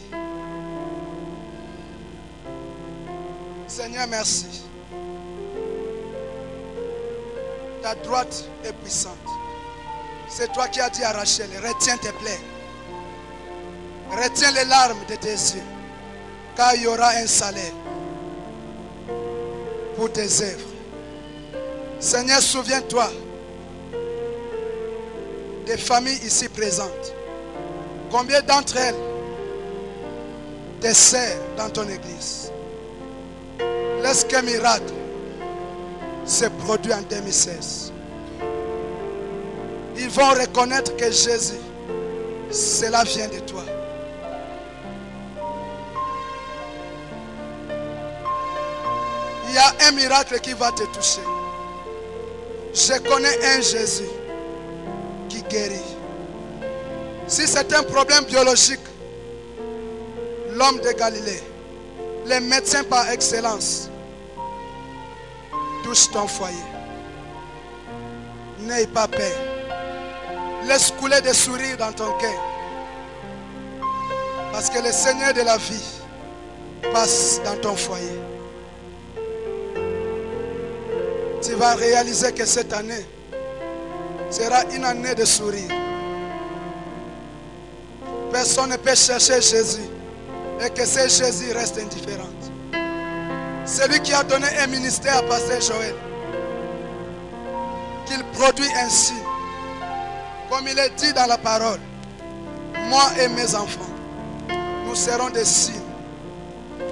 Speaker 2: Seigneur, merci. Ta droite est puissante. C'est toi qui as dit à Rachel, retiens tes plaies. Retiens les larmes de tes yeux. Car il y aura un salaire pour tes œuvres. Seigneur, souviens-toi des familles ici présentes. Combien d'entre elles te servent dans ton église? Laisse qu'un miracle se produit en 2016. Ils vont reconnaître que Jésus, cela vient de toi. Il y a un miracle qui va te toucher. Je connais un Jésus qui guérit. Si c'est un problème biologique, l'homme de Galilée, les médecins par excellence, touche ton foyer. N'aie pas peur. Laisse couler des sourires dans ton cœur. Parce que le Seigneur de la vie passe dans ton foyer. Tu vas réaliser que cette année sera une année de sourire. Personne ne peut chercher Jésus et que ce Jésus reste indifférent. Celui qui a donné un ministère à Pasteur Joël, qu'il produit un signe, comme il est dit dans la parole, moi et mes enfants, nous serons des signes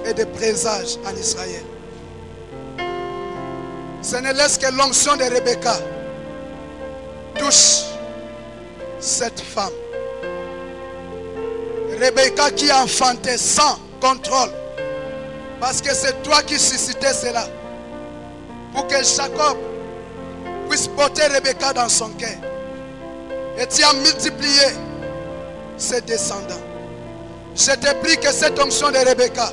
Speaker 2: et des présages en Israël. Ce ne laisse que l'onction de Rebecca touche cette femme. Rebecca qui a enfanté sans contrôle. Parce que c'est toi qui suscitais cela. Pour que Jacob puisse porter Rebecca dans son cœur. Et tu as multiplié ses descendants. Je te prie que cette onction de Rebecca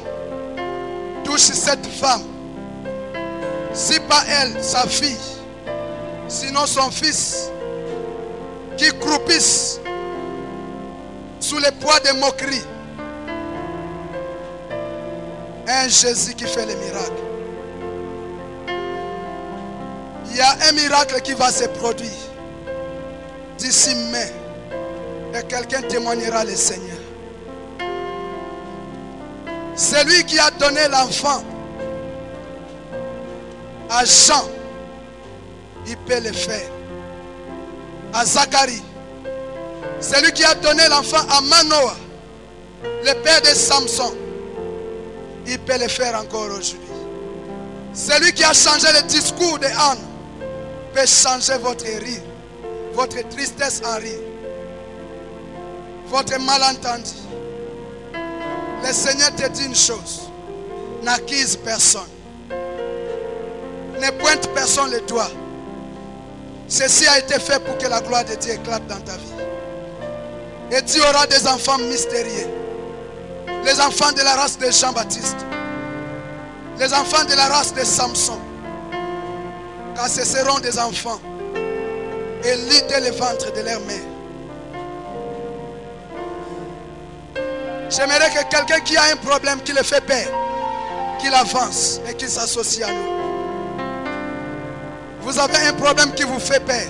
Speaker 2: touche cette femme. Si pas elle, sa fille, sinon son fils, qui croupissent sous le poids des moqueries. Un Jésus qui fait les miracles. Il y a un miracle qui va se produire d'ici mai. Et quelqu'un témoignera le Seigneur. Celui qui a donné l'enfant à Jean, il peut le faire. À Zacharie, celui qui a donné l'enfant à Manoah, le père de Samson, il peut le faire encore aujourd'hui. Celui qui a changé le discours de Anne peut changer votre rire, votre tristesse en rire, votre malentendu. Le Seigneur te dit une chose: n'accuse personne. Ne pointe personne le doigt. Ceci a été fait pour que la gloire de Dieu éclate dans ta vie. Et tu auras des enfants mystérieux. Les enfants de la race de Jean-Baptiste. Les enfants de la race de Samson. Car ce seront des enfants élus dès le ventre de leur mère. J'aimerais que quelqu'un qui a un problème qui le fait peur, qu'il avance et qu'il s'associe à nous. Vous avez un problème qui vous fait peur.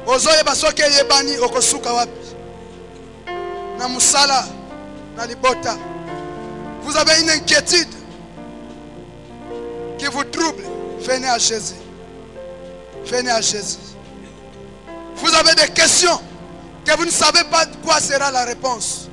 Speaker 2: Ozoye basoke yebani okosuka wapi. Na musala, na libota. Vous avez une inquiétude qui vous trouble. Venez à Jésus. Venez à Jésus. Vous avez des questions que vous ne savez pas quoi sera la réponse.